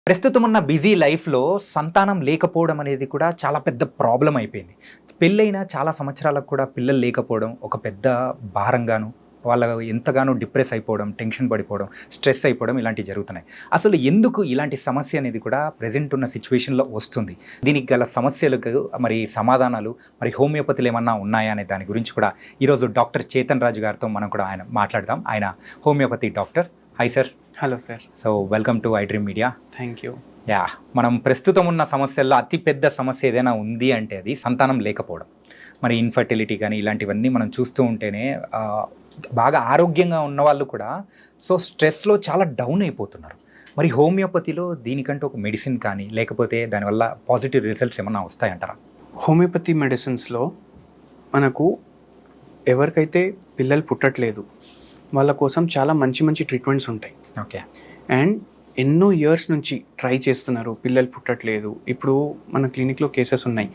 ప్రస్తుతం ఉన్న బిజీ లైఫ్‌లో సంతానం లేకపోవడం అనేది కూడా చాలా పెద్ద ప్రాబ్లమ్ అయిపోయింది. పెళ్ళైన చాలా సంవత్సరాలకు కూడా పిల్లలు లేకపోవడం ఒక పెద్ద భారంగాను, వాళ్ళు ఎంతగానో డిప్రెస్ అయిపోవడం, టెన్షన్ పడిపోవడం, స్ట్రెస్ అయిపోవడం ఇలాంటివి జరుగుతున్నాయి. అసలు ఎందుకు ఇలాంటి సమస్య అనేది కూడా ప్రెజెంట్ ఉన్న సిట్యుయేషన్‌లో వస్తుంది? దీనికి గల సమస్యలకు మరి సమాధానాలు మరి హోమియోపతిలో ఏమన్నా ఉన్నాయా అనే దాని గురించి కూడా ఈరోజు డాక్టర్ చేతన్ రాజు గారితో మనం కూడా మాట్లాడదాం. ఆయన homeopathy doctor. Hi sir. Hello sir. So welcome to iDream media. Thank you. మనం ప్రస్తుతం ఉన్న సమస్యల్లో అతి పెద్ద సమస్య ఏదైనా ఉంది అంటే అది సంతానం లేకపోవడం. మరి ఇన్ఫర్టిలిటీ కానీ ఇలాంటివన్నీ మనం చూస్తూ ఉంటేనే బాగా ఆరోగ్యంగా ఉన్న వాళ్ళు కూడా సో స్ట్రెస్లో చాలా డౌన్ అయిపోతున్నారు. మరి హోమియోపతిలో దీనికంటే ఒక మెడిసిన్ కానీ లేకపోతే దానివల్ల పాజిటివ్ రిజల్ట్స్ ఏమన్నా వస్తాయంటారా? హోమియోపతి మెడిసిన్స్లో మనకు ఎవరికైతే పిల్లలు పుట్టట్లేదు వాళ్ళ కోసం చాలా మంచి మంచి ట్రీట్మెంట్స్ ఉంటాయి. ఓకే. అండ్ ఎన్నో ఇయర్స్ నుంచి ట్రై చేస్తున్నారు, పిల్లలు పుట్టట్లేదు. ఇప్పుడు మన క్లినిక్లో కేసెస్ ఉన్నాయి.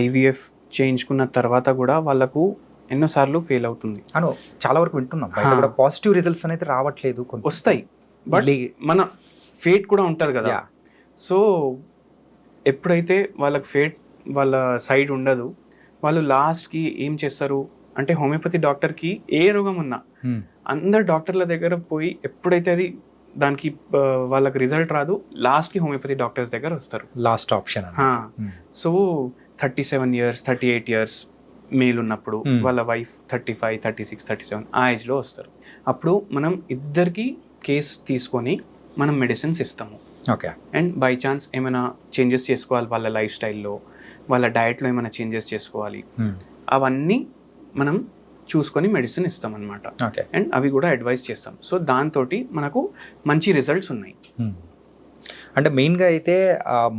ఐవీఎఫ్ చేయించుకున్న తర్వాత కూడా వాళ్ళకు ఎన్నోసార్లు ఫెయిల్ అవుతుంది. అను చాలా వరకు వింటున్నాం, బయట కూడా పాజిటివ్ రిజల్ట్స్ అనేది రావట్లేదు. వస్తాయి, బట్ మన ఫేట్ కూడా ఉంటుంది కదా. సో ఎప్పుడైతే వాళ్ళకి ఫేట్ వాళ్ళ సైడ్ ఉండదు, వాళ్ళు లాస్ట్కి ఏం చేస్తారు అంటే హోమియోపతి డాక్టర్కి ఏ రోగం ఉన్నా అందరు డాక్టర్ల దగ్గర పోయి ఎప్పుడైతే అది దానికి వాళ్ళకి రిజల్ట్ రాదు, లాస్ట్కి హోమియోపతి డాక్టర్స్ దగ్గర వస్తారు. Last option. So 37 years 38 years male ఉన్నప్పుడు వాళ్ళ వైఫ్ 35 36 37 ఆ ఏజ్లో వస్తారు. అప్పుడు మనం ఇద్దరికి కేస్ తీసుకొని మనం మెడిసిన్స్ ఇస్తాము. ఓకే. అండ్ బై ఛాన్స్ ఏమైనా చేంజెస్ చేసుకోవాలి, వాళ్ళ లైఫ్ స్టైల్లో వాళ్ళ డయట్లో ఏమైనా చేంజెస్ చేసుకోవాలి, అవన్నీ మనం చూసుకొని మెడిసిన్ ఇస్తాం అనమాట. ఓకే. అండ్ అవి కూడా అడ్వైస్ చేస్తాం. సో దాంతో మనకు మంచి రిజల్ట్స్ ఉన్నాయి. అంటే మెయిన్గా అయితే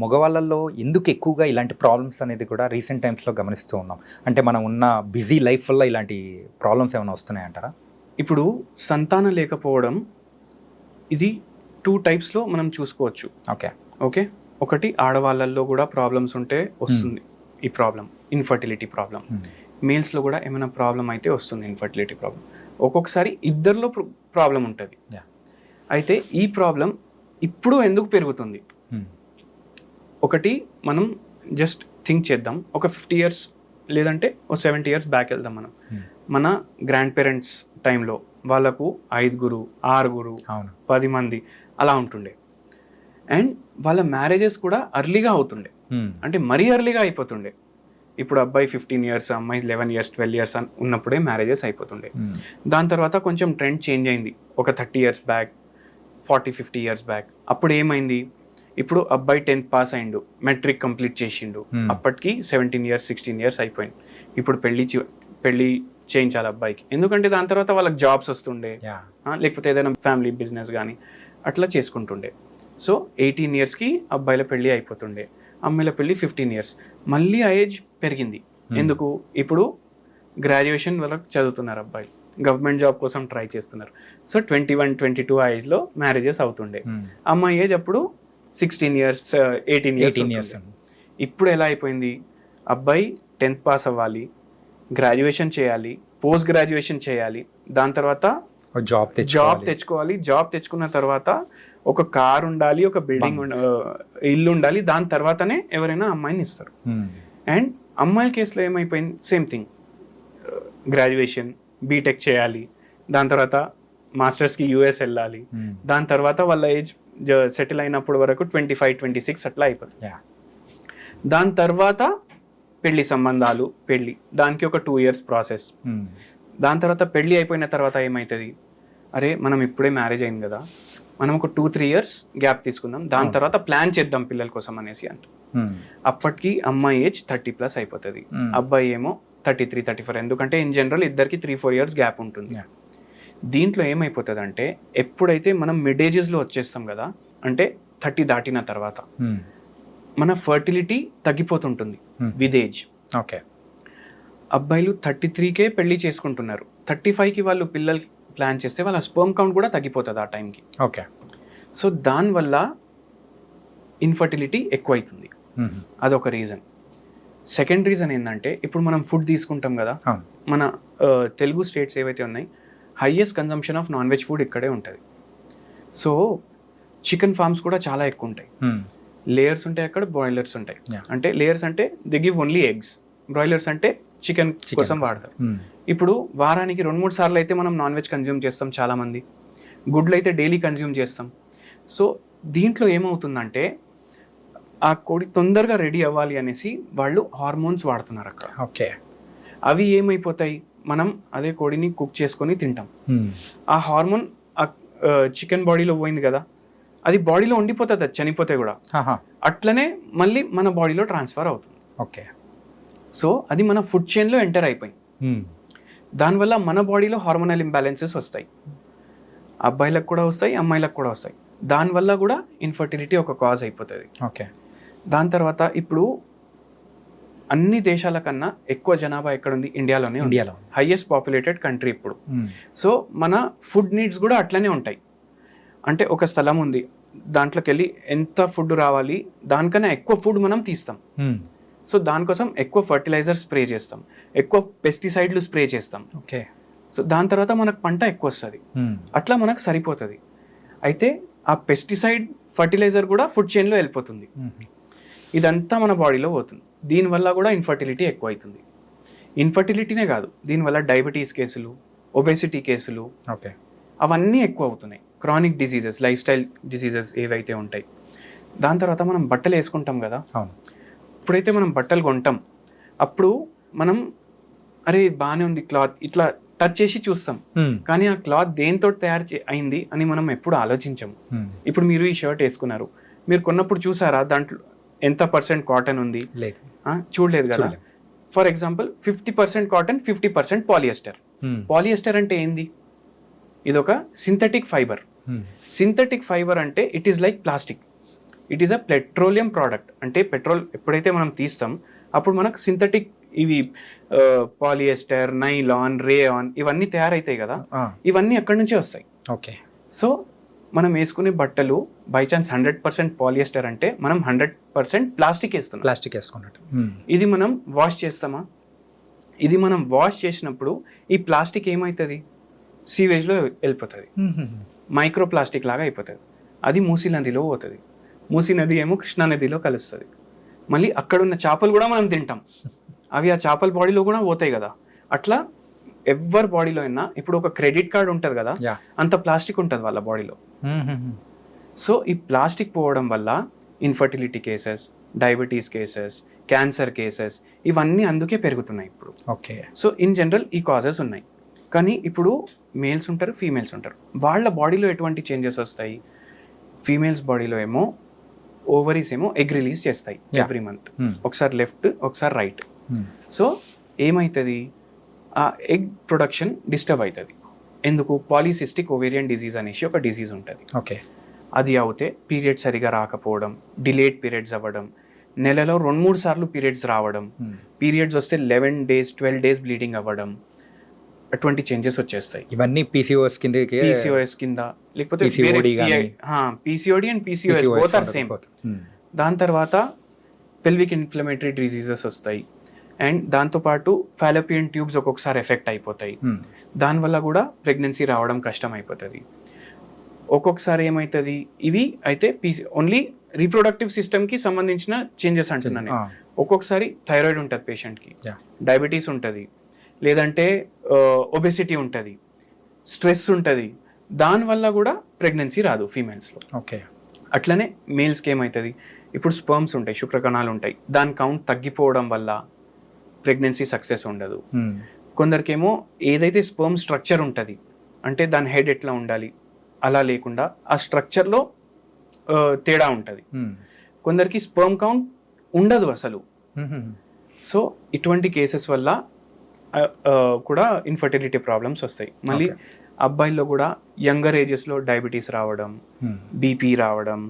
మగవాళ్ళల్లో ఎందుకు ఎక్కువగా ఇలాంటి ప్రాబ్లమ్స్ అనేది కూడా రీసెంట్ టైమ్స్లో గమనిస్తూ ఉన్నాం. అంటే మనం ఉన్న బిజీ లైఫ్ వల్ల ఇలాంటి ప్రాబ్లమ్స్ ఏమైనా వస్తున్నాయంటారా? ఇప్పుడు సంతానం లేకపోవడం ఇది 2 typesలో మనం చూసుకోవచ్చు. ఓకే. ఓకే. ఒకటి ఆడవాళ్ళల్లో కూడా ప్రాబ్లమ్స్ ఉంటే వస్తుంది ఈ ప్రాబ్లం, ఇన్ఫర్టిలిటీ ప్రాబ్లం. మేల్స్లో కూడా ఏమైనా ప్రాబ్లం అయితే వస్తుంది ఇన్ఫర్టిలిటీ ప్రాబ్లం. ఒక్కొక్కసారి ఇద్దరిలో ప్రాబ్లం ఉంటుంది. అయితే ఈ ప్రాబ్లం ఇప్పుడు ఎందుకు పెరుగుతుంది? ఒకటి మనం జస్ట్ థింక్ చేద్దాం. ఒక 50 years లేదంటే ఒక 70 years బ్యాక్ వెళ్దాం. మనం మన గ్రాండ్ పేరెంట్స్ టైంలో వాళ్ళకు 5 6 10 మంది అలా ఉంటుండే. అండ్ వాళ్ళ మ్యారేజెస్ కూడా అర్లీగా అవుతుండే, అంటే మరీ అర్లీగా అయిపోతుండే. ఇప్పుడు అబ్బాయి 15 years, అమ్మాయి 11 years 12 years ఉన్నప్పుడే మ్యారేజెస్ అయిపోతుండే. దాని తర్వాత కొంచెం ట్రెండ్ చేంజ్ అయింది. ఒక 30 years బ్యాక్, 40-50 years బ్యాక్. అప్పుడు ఏమైంది, ఇప్పుడు అబ్బాయి 10th పాస్ అయిండు, మెట్రిక్ కంప్లీట్ చేసిండు, అప్పటికి 17 years 16 years అయిపోయింది. ఇప్పుడు పెళ్ళి చేయించాలి అబ్బాయికి, ఎందుకంటే దాని తర్వాత వాళ్ళకి జాబ్స్ వస్తుండే, లేకపోతే ఏదైనా ఫ్యామిలీ బిజినెస్ కానీ అట్లా చేసుకుంటుండే. సో 18 yearsకి అబ్బాయిల పెళ్ళి అయిపోతుండే, అమ్మాయిల పెళ్ళి 15 years. మళ్ళీ ఆ ఏజ్ పెరిగింది. ఎందుకు? ఇప్పుడు గ్రాడ్యుయేషన్ వరకు చదువుతున్నారు అబ్బాయిలు, గవర్నమెంట్ జాబ్ కోసం ట్రై చేస్తున్నారు. సో 21-22 ఆ ఏజ్లో మ్యారేజెస్ అవుతుండే. అమ్మాయి ఏజ్ అప్పుడు 16 years 18 years. ఇప్పుడు ఎలా అయిపోయింది, అబ్బాయి 10th పాస్ అవ్వాలి, గ్రాడ్యుయేషన్ చేయాలి, పోస్ట్ గ్రాడ్యుయేషన్ చేయాలి, దాని తర్వాత జాబ్ తెచ్చుకోవాలి. జాబ్ తెచ్చుకున్న తర్వాత ఒక కార్ ఉండాలి, ఒక బిల్డింగ్ ఇల్లు ఉండాలి, దాని తర్వాతనే ఎవరైనా అమ్మాయిని ఇస్తారు. అండ్ అమ్మాయిల కేసులో ఏమైపోయింది, సేమ్ థింగ్. గ్రాడ్యుయేషన్, బీటెక్ చేయాలి, దాని తర్వాత మాస్టర్స్కి యూఎస్ వెళ్ళాలి, దాని తర్వాత వాళ్ళ ఏజ్ సెటిల్ అయినప్పుడు వరకు 25-26 అట్లా అయిపోతుంది. దాని తర్వాత పెళ్లి సంబంధాలు, దానికి ఒక 2 years ప్రాసెస్. దాని తర్వాత పెళ్ళి అయిపోయిన తర్వాత ఏమవుతుంది, అరే మనం ఇప్పుడే మ్యారేజ్ అయింది కదా, మనం ఒక 2-3 years గ్యాప్ తీసుకుందాం, దాని తర్వాత ప్లాన్ చేద్దాం పిల్లల కోసం అనేసి అంట. అప్పటికి అమ్మాయి ఏజ్ 30+ అయిపోతుంది, అబ్బాయి ఏమో 33-34. ఎందుకంటే ఇన్ జనరల్ ఇద్దరికి 3-4 years గ్యాప్ ఉంటుంది. దీంట్లో ఏమైపోతుంది అంటే ఎప్పుడైతే మనం మిడ్ ఏజెస్లో వచ్చేస్తాం కదా, అంటే 30 దాటిన తర్వాత మన ఫర్టిలిటీ తగ్గిపోతుంటుంది విత్ ఏజ్. ఓకే. అబ్బాయిలు 33కే పెళ్లి చేసుకుంటున్నారు, 35కి వాళ్ళు పిల్లలు ప్లాన్ చేస్తే వాళ్ళ స్పర్మ్ కౌంట్ కూడా తగ్గిపోతుంది ఆ టైంకి. ఓకే. సో దానివల్ల ఇన్ఫర్టిలిటీ ఎక్కువైతుంది. అదొక రీజన్. సెకండ్ రీజన్ ఏంటంటే ఇప్పుడు మనం ఫుడ్ తీసుకుంటాం కదా, మన తెలుగు స్టేట్స్ ఏవైతే ఉన్నాయి highest consumption of non veg food ఇక్కడే ఉంటుంది. సో చికెన్ ఫార్మ్స్ కూడా చాలా ఎక్కువ ఉంటాయి. లేయర్స్ ఉంటాయి, అక్కడ బ్రాయిలర్స్ ఉంటాయి. Yeah. అంటే లేయర్స్ అంటే they give only eggs, broilers అంటే చికెన్ కోసం వాడతారు. ఇప్పుడు వారానికి 2-3 సార్లు అయితే మనం నాన్ వెజ్ కన్జ్యూమ్ చేస్తాం చాలా మంది, గుడ్లు అయితే డైలీ కన్జ్యూమ్ చేస్తాం. సో దీంట్లో ఏమవుతుందంటే ఆ కోడి తొందరగా రెడీ అవ్వాలి అనేసి వాళ్ళు హార్మోన్స్ వాడుతున్నారు అక్కడ. ఓకే. అవి ఏమైపోతాయి, మనం అదే కోడిని కుక్ చేసుకొని తింటాం. ఆ హార్మోన్ చికెన్ బాడీలో పోయింది కదా, అది బాడీలో ఉండిపోతుంది, అది చనిపోతే కూడా అట్లనే మళ్ళీ మన బాడీలో ట్రాన్స్ఫర్ అవుతుంది. ఓకే. సో అది మన ఫుడ్ చైన్లో ఎంటర్ అయిపోయింది. దానివల్ల మన బాడీలో హార్మోనల్ ఇంబ్యాలెన్సెస్ వస్తాయి, అబ్బాయిలకు కూడా వస్తాయి, అమ్మాయిలకు కూడా వస్తాయి. దానివల్ల కూడా ఇన్ఫర్టిలిటీ ఒక కాజ్ అయిపోతుంది. ఓకే. దాని తర్వాత ఇప్పుడు అన్ని దేశాల కన్నా ఎక్కువ జనాభా ఎక్కడుంది, ఇండియాలోనే. ఇండియాలో హైయెస్ట్ పాపులేటెడ్ కంట్రీ ఇప్పుడు. సో మన ఫుడ్ నీడ్స్ కూడా అట్లనే ఉంటాయి. అంటే ఒక స్థలం ఉంది, దాంట్లోకి వెళ్ళి ఎంత ఫుడ్ రావాలి దానికన్నా ఎక్కువ ఫుడ్ మనం తీస్తాం. సో దానికోసం ఎక్కువ ఫర్టిలైజర్ స్ప్రే చేస్తాం, ఎక్కువ పెస్టిసైడ్లు స్ప్రే చేస్తాం. ఓకే. సో దాని తర్వాత మనకు పంట ఎక్కువ వస్తుంది, అట్లా మనకు సరిపోతుంది. అయితే ఆ పెస్టిసైడ్ ఫర్టిలైజర్ కూడా ఫుడ్ చైన్లో వెళ్ళిపోతుంది, ఇదంతా మన బాడీలో పోతుంది. దీనివల్ల కూడా ఇన్ఫర్టిలిటీ ఎక్కువ అవుతుంది. ఇన్ఫర్టిలిటీనే కాదు, దీనివల్ల డయాబెటీస్ కేసులు, ఒబేసిటీ కేసులు, ఓకే, అవన్నీ ఎక్కువ అవుతున్నాయి. Chronic diseases, life style diseases ఏవైతే ఉంటాయి. దాని తర్వాత మనం బట్టలు వేసుకుంటాం కదా, అవును. ఇప్పుడైతే మనం బట్టలు కొంటాం, అప్పుడు మనం అరే బాగానే ఉంది క్లాత్, ఇట్లా టచ్ చేసి చూస్తాం. కానీ ఆ క్లాత్ దేంతో తయారు అయింది అని మనం ఎప్పుడు ఆలోచించము. ఇప్పుడు మీరు ఈ షర్ట్ వేసుకున్నారు, మీరు కొన్నప్పుడు చూసారా దాంట్లో ఎంత % కాటన్ ఉంది? లేదు, చూడలేదు కదా. For example 50% cotton, 50% polyester. Polyester అంటే ఏంది? ఇది ఒక సింథటిక్ ఫైబర్. సింథటిక్ ఫైబర్ అంటే it is like plastic, it is a petroleum product. అంటే పెట్రోల్ ఎప్పుడైతే మనం తీస్తాం అప్పుడు మనకు సింథటిక్ ఇవి పాలియస్టర్, నైలాన్, రేయాన్ ఇవన్నీ తయారైతాయి కదా, ఇవన్నీ అక్కడి నుంచే వస్తాయి. ఓకే. సో మనం వేసుకునే బట్టలు బై ఛాన్స్ 100% పాలియస్టర్ అంటే మనం 100% ప్లాస్టిక్ వేస్తున్నాం. ప్లాస్టిక్ వేసుకున్నట్టు. ఇది మనం వాష్ చేస్తామా? ఇది మనం వాష్ చేసినప్పుడు ఈ ప్లాస్టిక్ ఏమవుతుంది, సీవేజ్లో వెళ్ళిపోతుంది, మైక్రో ప్లాస్టిక్ లాగా అయిపోతుంది. అది మూసీ నదిలో పోతుంది, మూసీ నది ఏమో కృష్ణా నదిలో కలుస్తుంది. మళ్ళీ అక్కడున్న చేపలు కూడా మనం తింటాం, అవి ఆ చేపల బాడీలో కూడా పోతాయి కదా. అట్లా ఎవరి బాడీలో అయినా ఇప్పుడు ఒక క్రెడిట్ కార్డ్ ఉంటుంది కదా, అంత ప్లాస్టిక్ ఉంటుంది వాళ్ళ బాడీలో. సో ఈ ప్లాస్టిక్ పోవడం వల్ల infertility cases, diabetes cases, cancer cases ఇవన్నీ అందుకే పెరుగుతున్నాయి ఇప్పుడు. ఓకే. సో ఇన్ జనరల్ ఈ కాజెస్ ఉన్నాయి. కానీ ఇప్పుడు మేల్స్ ఉంటారు, ఫీమేల్స్ ఉంటారు, వాళ్ళ బాడీలో ఎటువంటి చేంజెస్ వస్తాయి? ఫీమేల్స్ బాడీలో ఏమో ఓవరీస్ ఏమో ఎగ్ రిలీజ్ చేస్తాయి ఎవ్రీ మంత్, ఒకసారి లెఫ్ట్ ఒకసారి రైట్. సో ఏమవుతుంది, ఆ ఎగ్ ప్రొడక్షన్ డిస్టర్బ్ అవుతుంది. ఎందుకు? పాలిసిస్టిక్ ఓవేరియన్ డిజీజ్ అనేసి ఒక డిజీజ్ ఉంటుంది. ఓకే. అది అవుతే పీరియడ్స్ సరిగా రాకపోవడం, డిలేడ్ పీరియడ్స్ అవ్వడం, నెలలో 2-3 సార్లు పీరియడ్స్ రావడం, పీరియడ్స్ వస్తే 11 days 12 days బ్లీడింగ్ అవ్వడం, అటువంటి చేంజెస్ వచ్చేస్తాయి. ఇవన్నీ పీసీఓఎస్ కింద, పీసీఓఎస్ కింద, లేకపోతే PCOD and PCOS both are same. దాని తర్వాత పెల్విక్ ఇన్ఫ్లమేటరీ డిసీజెస్ వస్తాయి, అండ్ దాంతోపాటు ఫాలోపియన్ ట్యూబ్స్ ఒక్కొక్కసారి ఎఫెక్ట్ అయిపోతాయి. దానివల్ల కూడా ప్రెగ్నెన్సీ రావడం కష్టం అయిపోతుంది. ఒక్కొక్కసారి ఏమవుతుంది, ఇవి అయితే ఓన్లీ రీప్రొడక్టివ్ సిస్టమ్కి సంబంధించిన చేంజెస్ అంటున్నాను. ఒక్కొక్కసారి థైరాయిడ్ ఉంటుంది పేషెంట్కి, డయాబెటీస్ ఉంటుంది, లేదంటే ఒబెసిటీ ఉంటుంది, స్ట్రెస్ ఉంటుంది, దానివల్ల కూడా ప్రెగ్నెన్సీ రాదు ఫీమేల్స్లో. ఓకే. అట్లనే మేల్స్కి ఏమవుతుంది, ఇప్పుడు స్పర్మ్స్ ఉంటాయి, శుక్రకణాలు ఉంటాయి, దాని కౌంట్ తగ్గిపోవడం వల్ల ప్రెగ్నెన్సీ సక్సెస్ ఉండదు. కొందరికేమో ఏదైతే స్పర్మ్ స్ట్రక్చర్ ఉంటుంది, అంటే దాని హెడ్ ఎట్లా ఉండాలి అలా లేకుండా ఆ స్ట్రక్చర్లో తేడా ఉంటుంది. కొందరికి స్పర్మ్ కౌంట్ ఉండదు అసలు. సో ఇటువంటి కేసెస్ వల్ల కూడా ఇన్ఫర్టిలిటీ ప్రాబ్లమ్స్ వస్తాయి. మళ్ళీ అబ్బాయిల్లో కూడా యంగర్ ఏజెస్లో డయాబెటీస్ రావడం, బీపీ రావడం,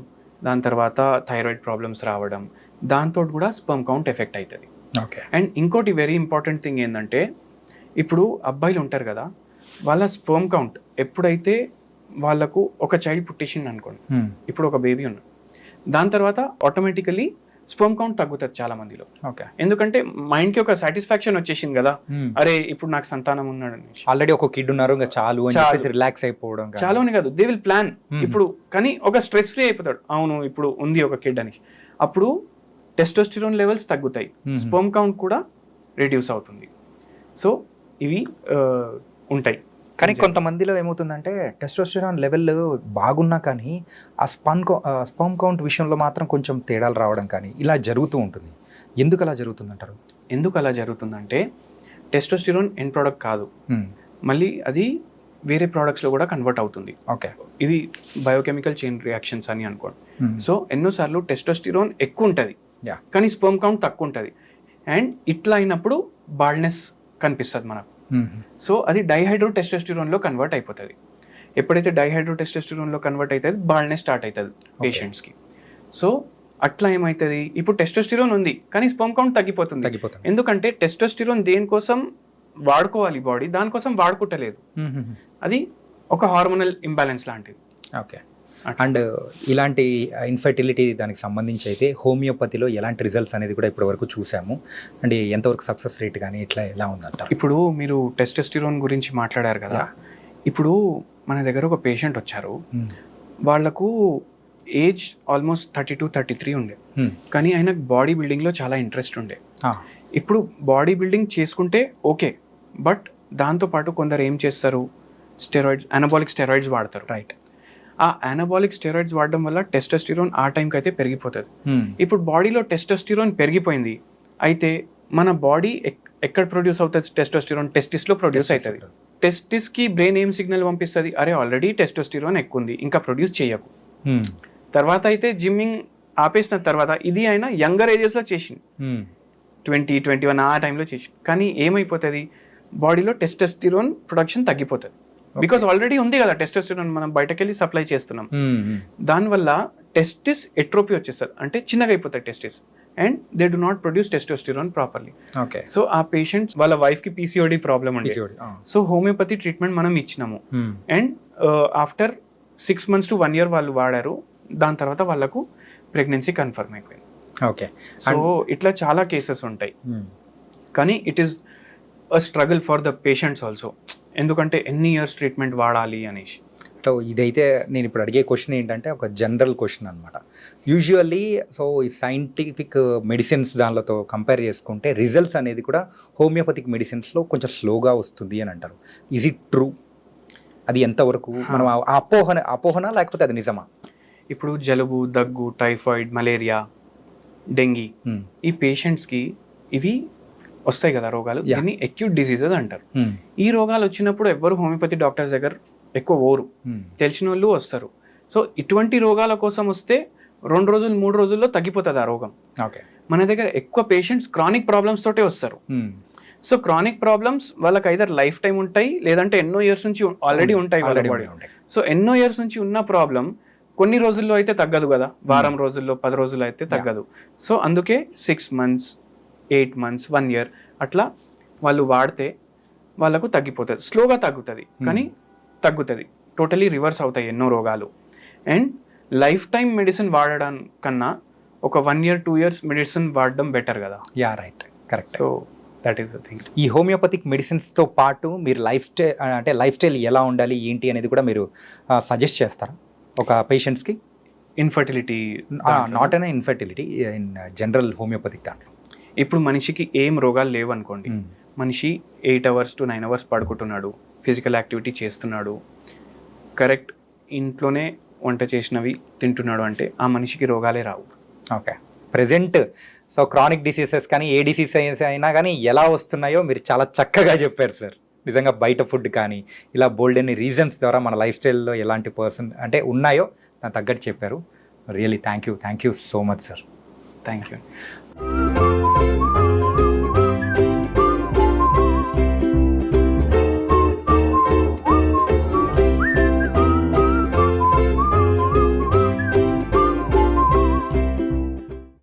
దాని తర్వాత థైరాయిడ్ ప్రాబ్లమ్స్ రావడం, దాంతో కూడా స్పర్మ్ కౌంట్ ఎఫెక్ట్ అవుతుంది. అండ్ ఇంకోటి వెరీ ఇంపార్టెంట్ థింగ్ ఏంటంటే, ఇప్పుడు అబ్బాయిలు ఉంటారు కదా, వాళ్ళ స్పర్మ్ కౌంట్ ఎప్పుడైతే వాళ్ళకు ఒక చైల్డ్ పుట్టేసింది అనుకోండి, ఇప్పుడు ఒక బేబీ ఉన్నాడు, దాని తర్వాత ఆటోమేటికలీ స్పర్మ్ కౌంట్ తగ్గుతుంది చాలా మందిలో. ఓకే. ఎందుకంటే మైండ్కి ఒక సాటిస్ఫాక్షన్ వచ్చేసింది కదా, అరే ఇప్పుడు నాకు సంతానం ఉన్నాడు అని. ఆల్రెడీ ఒక కిడ్ ఉన్నారు, ఇంకా చాలు అని చెప్పేసి రిలాక్స్ అయిపోవడం. చాలు అని కాదు, దే విల్ ప్లాన్ ఇప్పుడు, కానీ ఒక స్ట్రెస్ ఫ్రీ అయిపోతాడు, అవును ఇప్పుడు ఉంది ఒక కిడ్ అని. అప్పుడు టెస్టోస్టిరోన్ లెవెల్స్ తగ్గుతాయి, స్పర్మ్ కౌంట్ కూడా రిడ్యూస్ అవుతుంది. సో ఇవి ఉంటాయి. కానీ కొంతమందిలో ఏమవుతుందంటే టెస్టోస్టెరాన్ లెవెల్ బాగున్నా కానీ ఆ స్పర్మ్ కౌంట్ విషయంలో మాత్రం కొంచెం తేడాలు రావడం కానీ ఇలా జరుగుతూ ఉంటుంది. ఎందుకు అలా జరుగుతుంది అంటారు? ఎందుకు అలా జరుగుతుందంటే టెస్టోస్టిరోన్ ఎండ్ ప్రోడక్ట్ కాదు, మళ్ళీ అది వేరే ప్రోడక్ట్స్లో కూడా కన్వర్ట్ అవుతుంది. ఓకే. ఇది బయోకెమికల్ చైన్ రియాక్షన్స్ అని అనుకోండి. సో ఎన్నోసార్లు టెస్టోస్టిరోన్ ఎక్కువ ఉంటుంది కానీ స్పర్మ్ కౌంట్ తక్కువ ఉంటుంది, అండ్ ఇట్లా అయినప్పుడు బాల్డ్నెస్ కనిపిస్తుంది మనకు. సో అది డైహైడ్రో టెస్టోస్టిరోన్లో కన్వర్ట్ అయిపోతుంది. ఎప్పుడైతే డైహైడ్రో టెస్టోస్టిరోన్లో కన్వర్ట్ అవుతుంది బాల్డ్నెస్ స్టార్ట్ అవుతుంది పేషెంట్స్కి. సో అట్లా ఏమవుతుంది, ఇప్పుడు టెస్టోస్టిరోన్ ఉంది కానీ స్పర్మ్ కౌంట్ తగ్గిపోతుంది. ఎందుకంటే టెస్టోస్టిరోన్ దేనికోసం వాడుకోవాలి బాడీ, దానికోసం వాడుకుంటలేదు. అది ఒక హార్మోనల్ ఇంబ్యాలెన్స్ లాంటిది. ఓకే. అండ్ ఇలాంటి ఇన్ఫర్టిలిటీ దానికి సంబంధించి అయితే హోమియోపతిలో ఎలాంటి రిజల్ట్స్ అనేది కూడా ఇప్పటివరకు చూసాము, అండ్ ఎంతవరకు సక్సెస్ రేట్ కానీ ఇట్లా ఎలా ఉందంటారు? ఇప్పుడు మీరు టెస్టోస్టిరోన్ గురించి మాట్లాడారు కదా, ఇప్పుడు మన దగ్గర ఒక పేషెంట్ వచ్చారు, వాళ్ళకు ఏజ్ ఆల్మోస్ట్ 32-33 ఉండే, కానీ ఆయనకు బాడీ బిల్డింగ్లో చాలా ఇంట్రెస్ట్ ఉండే. ఇప్పుడు బాడీ బిల్డింగ్ చేసుకుంటే ఓకే, బట్ దాంతోపాటు కొందరు ఏం చేస్తారు, స్టెరాయిడ్స్, అనబాలిక్ స్టెరాయిడ్స్ వాడతారు. రైట్. ఆ అనబాలిక్ స్టెరాయిడ్స్ వాడడం వల్ల టెస్టోస్టిరోన్ ఆ టైంకి అయితే పెరిగిపోతుంది. ఇప్పుడు బాడీలో టెస్టోస్టిరోన్ పెరిగిపోయింది, అయితే మన బాడీ ఎక్కడ ప్రొడ్యూస్ అవుతుంది టెస్టోస్టిరోన్? టెస్టిస్లో ప్రొడ్యూస్ అవుతుంది. టెస్టిస్కి బ్రెయిన్ ఏం సిగ్నల్ పంపిస్తుంది, అరే ఆల్రెడీ టెస్టోస్టిరోన్ ఎక్కువ ఉంది, ఇంకా ప్రొడ్యూస్ చేయకు. తర్వాత అయితే జిమ్మింగ్ ఆపేసిన తర్వాత ఇది ఆయన యంగర్ ఏజెస్లో చేసింది, 20-21 ఆ టైంలో చేసి, కానీ ఏమైపోతుంది బాడీలో టెస్టోస్టిరోన్ ప్రొడక్షన్ తగ్గిపోతుంది. బికాస్ ఆల్రెడీ ఉంది కదా టెస్టోస్టిరోన్, మనం బయటకు వెళ్ళి సప్లై చేస్తున్నాం. దానివల్ల టెస్టిస్ ఎట్రోపీ వచ్చేస్తుంది, అంటే చిన్నగా అయిపోతుంది testis, and they do not produce testosterone properly. So ఆ పేషెంట్స్ వాళ్ళ వైఫ్కి పీసీఓడి ప్రాబ్లం ఉంది. సో హోమియోపతి ట్రీట్మెంట్ మనం ఇచ్చినాము, and after 6 months to 1 year వాళ్ళు వాడారు, దాని తర్వాత వాళ్ళకు ప్రెగ్నెన్సీ కన్ఫర్మ్ అయిపోయింది. ఓకే. సో ఇట్లా చాలా కేసెస్ ఉంటాయి, కానీ it is a struggle for the patients also, ఎందుకంటే ఎన్ని ఇయర్స్ ట్రీట్మెంట్ వాడాలి అనేసి. సో ఇదైతే నేను ఇప్పుడు అడిగే క్వశ్చన్ ఏంటంటే ఒక జనరల్ క్వశ్చన్ అనమాట. యూజువల్లీ సో ఈ సైంటిఫిక్ మెడిసిన్స్ దానితో కంపేర్ చేసుకుంటే రిజల్ట్స్ అనేది కూడా హోమియోపతిక్ మెడిసిన్స్లో కొంచెం స్లోగా వస్తుంది అని అంటారు. Is it true? అది ఎంతవరకు మనం అపోహన లేకపోతే అది నిజమా? ఇప్పుడు జలుబు, దగ్గు, టైఫాయిడ్, మలేరియా, డెంగీ, ఈ పేషెంట్స్కి ఇవి వస్తాయి కదా రోగాలు, దీన్ని అక్యూట్ డిసీజెస్ అంటారు. ఈ రోగాలు వచ్చినప్పుడు ఎవ్వరు హోమియోపతి డాక్టర్స్ దగ్గర ఎక్కువ ఓరు, తెలిసిన వాళ్ళు వస్తారు. సో ఇటువంటి రోగాల కోసం వస్తే 2 రోజులు 3 రోజుల్లో తగ్గిపోతుంది ఆ రోగం. మన దగ్గర ఎక్కువ పేషెంట్స్ క్రానిక్ ప్రాబ్లమ్స్ తోటే వస్తారు. సో క్రానిక్ ప్రాబ్లమ్స్ వాళ్ళకి ఐదర్ లైఫ్ టైం ఉంటాయి, లేదంటే ఎన్నో ఇయర్స్ నుంచి ఆల్రెడీ ఉంటాయి వాళ్ళ బాడీ. సో ఎన్నో ఇయర్స్ నుంచి ఉన్న ప్రాబ్లం కొన్ని రోజుల్లో అయితే తగ్గదు కదా, వారం రోజుల్లో 10 రోజుల్లో అయితే తగ్గదు. సో అందుకే 6 months, 8 months, 1 year అట్లా వాళ్ళు వాడితే వాళ్ళకు తగ్గిపోతుంది, స్లోగా తగ్గుతుంది కానీ తగ్గుతుంది. టోటలీ రివర్స్ అవుతాయి ఎన్నో రోగాలు. అండ్ లైఫ్ టైం మెడిసిన్ వాడడం కన్నా ఒక 1 year, 2 years మెడిసిన్ వాడడం బెటర్ కదా. Yeah right, correct. So that is the thing. ఈ హోమియోపతిక్ మెడిసిన్స్తో పాటు మీరు లైఫ్ స్టైల్ ఎలా ఉండాలి ఏంటి అనేది కూడా మీరు సజెస్ట్ చేస్తారా ఒక పేషెంట్స్కి? Infertility, not an infertility, in general homoeopathic దాంట్లో ఇప్పుడు మనిషికి ఏం రోగాలు లేవు అనుకోండి, మనిషి 8 hours to 9 hours పడుకుంటున్నాడు, ఫిజికల్ యాక్టివిటీ చేస్తున్నాడు, కరెక్ట్ ఇంట్లోనే వంట చేసినవి తింటున్నాడు, అంటే ఆ మనిషికి రోగాలే రావు. Okay. Present so chronic diseases కానీ ఏ డిసీజెస్ అయినా కానీ ఎలా వస్తున్నాయో మీరు చాలా చక్కగా చెప్పారు సార్. నిజంగా బయట ఫుడ్ కానీ ఇలా బోల్డ్ అన్ని రీజన్స్ ద్వారా మన లైఫ్ స్టైల్లో ఎలాంటి అంటే ఉన్నాయో దానికి తగ్గట్టు చెప్పారు. Really thank you so much sir. Thank you.